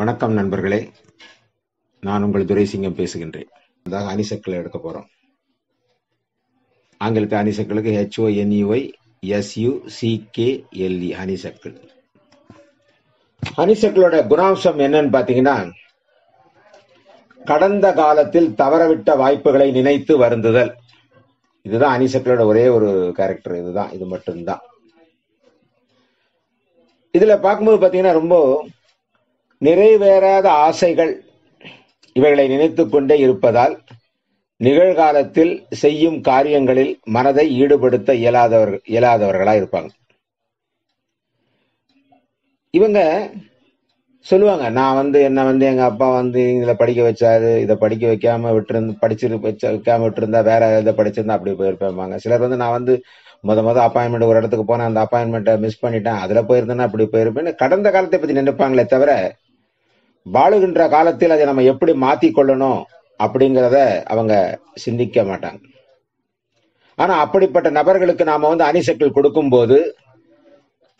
வணக்கம் நண்பர்களே, நான் உங்கள் துரைசிங்கம் பேசுகின்றேன். அதாக அணிசக்களை எடுக்க போறோம். ஆங்கிலத்தில் அணிசக்களுக்கு HONEYSUCKLE ஹனிசக்கள். ஹனிசக்களோட குணாம்சம் என்னன்னு பாத்தீங்கன்னா, கடந்த காலத்தில் தவறவிட்ட வாய்ப்புகளை நினைத்து வருந்துதல். இதுதான் அணிசக்களோட ஒரே ஒரு கேரக்டர். இது மட்டும்தான். இதுல பார்க்கும்போது பாத்தீங்கன்னா, ரொம்ப நிறைவேறாத ஆசைகள் இவைகளை நினைத்து கொண்டே இருப்பதால் நிகழ்காலத்தில் செய்யும் காரியங்களில் மனதை ஈடுபடுத்த இயலாதவர்களா இருப்பாங்க. இவங்க சொல்லுவாங்க, நான் என்ன எங்க அப்பா இதுல படிக்க வச்சாரு, இதை படிக்க வைக்காம வைக்காம விட்டுருந்தா வேற இதை படிச்சிருந்தா அப்படி போயிருப்பாங்க. சிலர் நான் முத அப்பாயின்மெண்ட் ஒரு இடத்துக்கு போனேன், அந்த அப்பாயின்மெண்ட்டை மிஸ் பண்ணிட்டேன், அதுல போயிருந்தேன்னா அப்படி போயிருப்பேன்னு கடந்த காலத்தை பத்தி நினைப்பாங்களே தவிர, வாழுகின்ற காலத்தில் அதை நம்ம எப்படி மாத்திக்கொள்ளணும் அப்படிங்கிறத அவங்க சிந்திக்க மாட்டாங்க. ஆனா அப்படிப்பட்ட நபர்களுக்கு நாம அணிசக்கள் கொடுக்கும் போது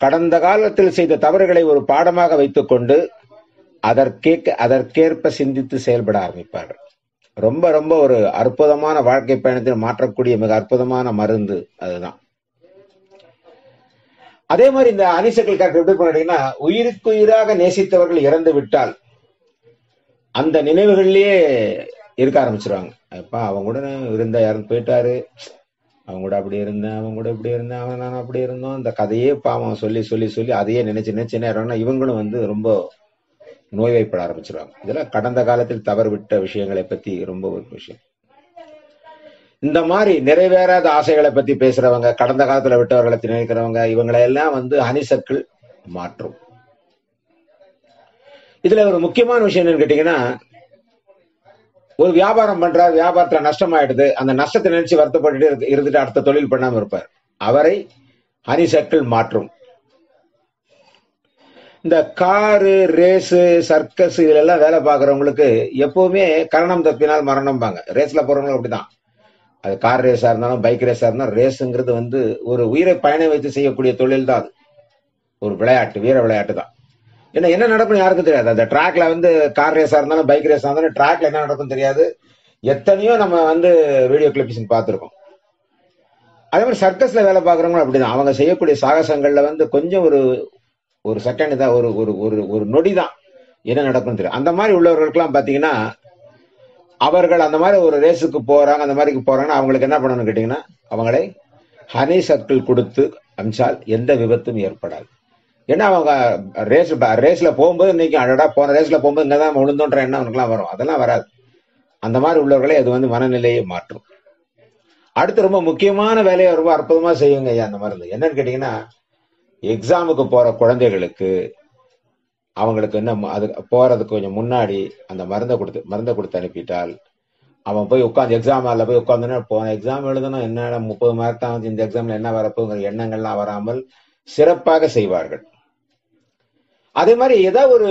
கடந்த காலத்தில் செய்த தவறுகளை ஒரு பாடமாக வைத்துக்கொண்டு அதற்கேற்ப சிந்தித்து செயல்பட ஆரம்பிப்பார்கள். ரொம்ப ரொம்ப ஒரு அற்புதமான வாழ்க்கை பயணத்தில் மாற்றக்கூடிய மிக அற்புதமான மருந்து அதுதான். அதே மாதிரி இந்த அணிசக்கள் கேரக்டர் எப்படி பண்ணீங்கன்னா, உயிருக்கு உயிராக நேசித்தவர்கள் இறந்து விட்டால் அந்த நினைவுகள்லயே இருக்க ஆரம்பிச்சிருவாங்க. அப்பா அவங்க கூட இருந்த யாரும் போயிட்டாரு, அவங்க கூட அப்படி இருந்தேன், அவங்க கூட இப்படி இருந்தேன், அவன் நான் அப்படி இருந்தோம், இந்த கதையே பாவம் சொல்லி சொல்லி சொல்லி அதையே நினைச்சு நேரம் இவங்களும் ரொம்ப நோய்வாய்ப்பட ஆரம்பிச்சிருவாங்க. இதெல்லாம் கடந்த காலத்தில் தவறு விட்ட விஷயங்களை பத்தி ரொம்ப ஒரு விஷயம். இந்த மாதிரி நிறைவேறாத ஆசைகளை பத்தி பேசுறவங்க, கடந்த காலத்துல விட்டவர்களை நினைக்கிறவங்க, இவங்களை எல்லாம் அணிசக்கள் மாற்றும். இதுல ஒரு முக்கியமான விஷயம் என்னன்னு கேட்டீங்கன்னா, ஒரு வியாபாரம் பண்றார், வியாபாரத்துல நஷ்டம் ஆயிடுது, அந்த நஷ்டத்தை நினைச்சு வருத்தப்பட்டு இருந்துட்டு அடுத்த தொழில் பண்ணாம இருப்பார். அவரை ஹனிசக்கள் மாற்றும். இந்த காரு, ரேஸு, சர்க்கஸ் இதுல எல்லாம் வேலை பார்க்கறவங்களுக்கு எப்பவுமே கரணம் தப்பினால் மரணம்பாங்க. ரேஸ்ல போறவங்களும் அப்படிதான். அது கார் ரேஸா இருந்தாலும் பைக் ரேஸா இருந்தாலும் ரேஸுங்கிறது ஒரு உயிரை பயணம் வைத்து செய்யக்கூடிய தொழில் தான். அது ஒரு விளையாட்டு, வீர விளையாட்டு தான். என்ன நடக்கும் யாருக்கும் தெரியாது. அந்த ட்ராக்ல கார் ரேஸா இருந்தாலும் பைக் ரேஸா இருந்தாலும் ட்ராக்ல என்ன நடக்கும் தெரியாது. எத்தனையோ நம்ம வீடியோ கிளிப்ஸ் பார்த்திருக்கோம். அதே மாதிரி சர்க்கஸ்ல வேலை பார்க்கறவங்களும் அப்படிதான். அவங்க செய்யக்கூடிய சாகசங்கள்ல கொஞ்சம் ஒரு செகண்ட் தான், ஒரு நொடி தான் என்ன நடக்கும் தெரியும். அந்த மாதிரி உள்ளவர்களுக்கெல்லாம் பாத்தீங்கன்னா, அவர்கள் அந்த மாதிரி ஒரு ரேஸுக்கு போறாங்க, அந்த மாதிரி போறாங்கன்னா அவங்களுக்கு என்ன பண்ணணும்னு கேட்டீங்கன்னா, அவங்களை ஹனி சர்க்கிள் கொடுத்து அமிச்சால் எந்த விபத்தும் ஏற்படாது. ஏன்னா அவங்க ரேஸ்ல போகும்போது இன்னைக்கு அடடா போன ரேஸ்ல போகும்போது இங்கதான் நம்ம விழுந்தோன்ற எண்ணம் அவனுக்குலாம் வரும். அதெல்லாம் வராது. அந்த மாதிரி உள்ளவர்களை அது மனநிலையை மாற்றும். அடுத்து ரொம்ப முக்கியமான வேலையை ரொம்ப அற்புதமா செய்யுங்க ஐயா அந்த மருந்து. என்னன்னு கேட்டீங்கன்னா, எக்ஸாமுக்கு போற குழந்தைகளுக்கு அவங்களுக்கு அது போறதுக்கு கொஞ்சம் முன்னாடி அந்த மருந்தை கொடுத்து அனுப்பிட்டால், அவன் போய் உட்காந்து எக்ஸாம் ஹாலில் போய் உட்காந்துன்னா, போன எக்ஸாம் எழுதணும், என்ன 30 மார்க் தான் இந்த எக்ஸாம்ல என்ன வரப்போங்கிற எண்ணங்கள்லாம் வராமல் சிறப்பாக செய்வார்கள். அதே மாதிரி ஏதாவது ஒரு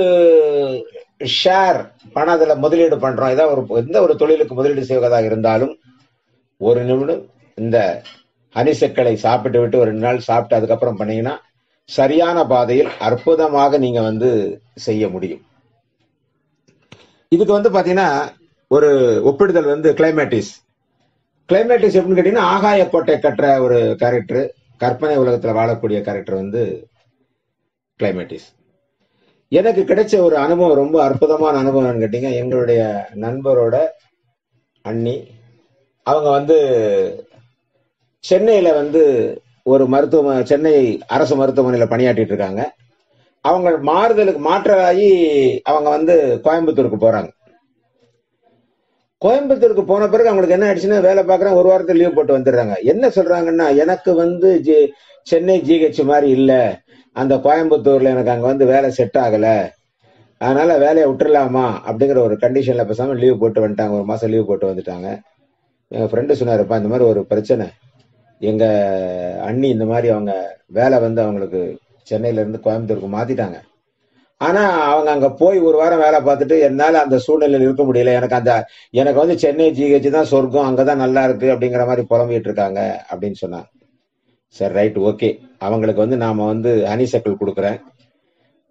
ஷேர் பணம் அதுல முதலீடு பண்றோம், எந்த ஒரு தொழிலுக்கு முதலீடு செய்வதாக இருந்தாலும் ஒரு நிமிடம் இந்த ஹனிசக்களை சாப்பிட்டு விட்டு ஒரு 2 நாள் சாப்பிட்டு அதுக்கப்புறம் பண்ணீங்கன்னா சரியான பாதையில் அற்புதமாக நீங்க செய்ய முடியும். இதுக்கு பாத்தீங்கன்னா ஒரு ஒப்பிடுதல் கிளைமேட்டிஸ் எப்படின்னு கேட்டீங்கன்னா, ஆகாய கோட்டை கட்டுற ஒரு கேரக்டர், கற்பனை உலகத்துல வாழக்கூடிய கேரக்டர் கிளைமேட்டிஸ். எனக்கு கிடைச்ச ஒரு அனுபவம், ரொம்ப அற்புதமான அனுபவம் கேட்டீங்க. எங்களுடைய நண்பரோட அண்ணி அவங்க சென்னையில ஒரு சென்னை அரசு மருத்துவமனையில பணியாற்றிட்டு இருக்காங்க. அவங்க மாற்றலாகி அவங்க கோயம்புத்தூருக்கு போறாங்க. கோயம்புத்தூருக்கு போன பிறகு அவங்களுக்கு என்ன ஆயிடுச்சுன்னா, வேலை பார்க்கறேன், ஒரு வாரத்தை லீவ் போட்டு வந்துடுறாங்க. என்ன சொல்றாங்கன்னா, எனக்கு சென்னை ஜிஹெச் மாதிரி இல்ல, அந்த கோயம்புத்தூர்ல எனக்கு அங்க வேலை செட் ஆகல, அதனால வேலையை விட்டுறலாமா அப்படிங்கிற ஒரு கண்டிஷன்ல பேசாம லீவ் போட்டு வந்துட்டாங்க. 1 மாசம் லீவ் போட்டு வந்துட்டாங்க. எங்க ஃப்ரெண்டு சொன்னாருப்பா, இந்த மாதிரி ஒரு பிரச்சனை, எங்க அண்ணி இந்த மாதிரி அவங்க வேலை அவங்களுக்கு சென்னையில இருந்து கோயம்புத்தூருக்கு மாத்திட்டாங்க. ஆனா அவங்க அங்க போய் 1 வாரம் வேலை பார்த்துட்டு என்னால அந்த சூழ்நிலையில் இருக்க முடியல, எனக்கு சென்னை ஜிஹெச் தான் சொர்க்கம், அங்கதான் நல்லா இருக்கு அப்படிங்கிற மாதிரி புலம்பிட்டு இருக்காங்க அப்படின்னு சொன்னாங்க. சரி, ரைட், ஓகே, அவங்களுக்கு நாம ஹனிசக்கள் கொடுக்குறேன்,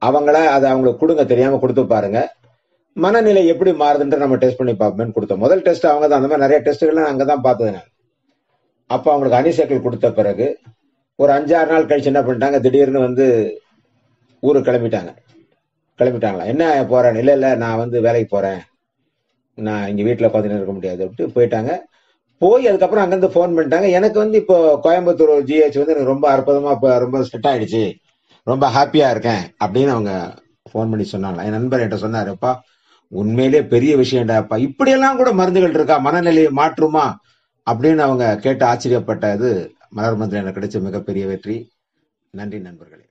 அவங்கள அதை அவங்களுக்கு கொடுங்க, தெரியாம கொடுத்து பாருங்க. மனநிலை எப்படி மாறுதுன்ற நம்ம டெஸ்ட் பண்ணி பார்ப்போம்னு கொடுத்தோம். முதல் டெஸ்ட் அவங்க தான். அந்த மாதிரி நிறைய டெஸ்ட்டுகள்லாம் அங்கே தான் பார்த்தது நான். அப்போ அவங்களுக்கு அனிசைக்கிள் கொடுத்த பிறகு ஒரு 5-6 நாள் கழிச்சு என்ன பண்ணிட்டாங்க, திடீர்னு வந்து ஊருக்கு கிளம்பிட்டாங்களா. என்ன போறேன்? இல்லை இல்லை, நான் வந்து வேலைக்கு போறேன், நான் இங்க வீட்டில் உட்காந்து இருக்க முடியாது அப்படின்ட்டு போயிட்டாங்க. போய் அதுக்கப்புறம் அங்கேருந்து ஃபோன் பண்ணிட்டாங்க. எனக்கு வந்து இப்போ கோயம்புத்தூர் ஜிஹெச் வந்து எனக்கு ரொம்ப அற்புதமா இப்போ ரொம்ப செட் ஆயிடுச்சு, ரொம்ப ஹாப்பியா இருக்கேன் அப்படின்னு அவங்க ஃபோன் பண்ணி சொன்னாங்களா. என் நண்பர் என்கிட்ட சொன்னாருப்பா, உண்மையிலே பெரிய விஷயம்டாப்பா, இப்படியெல்லாம் கூட மருந்துகள் இருக்கா, மனநிலையை மாற்றுமா அப்படின்னு அவங்க கேட்டு ஆச்சரியப்பட்டது மலர் மந்திரம் எனக்கு கிடைச்ச மிகப்பெரிய வெற்றி. நன்றி நண்பர்களே.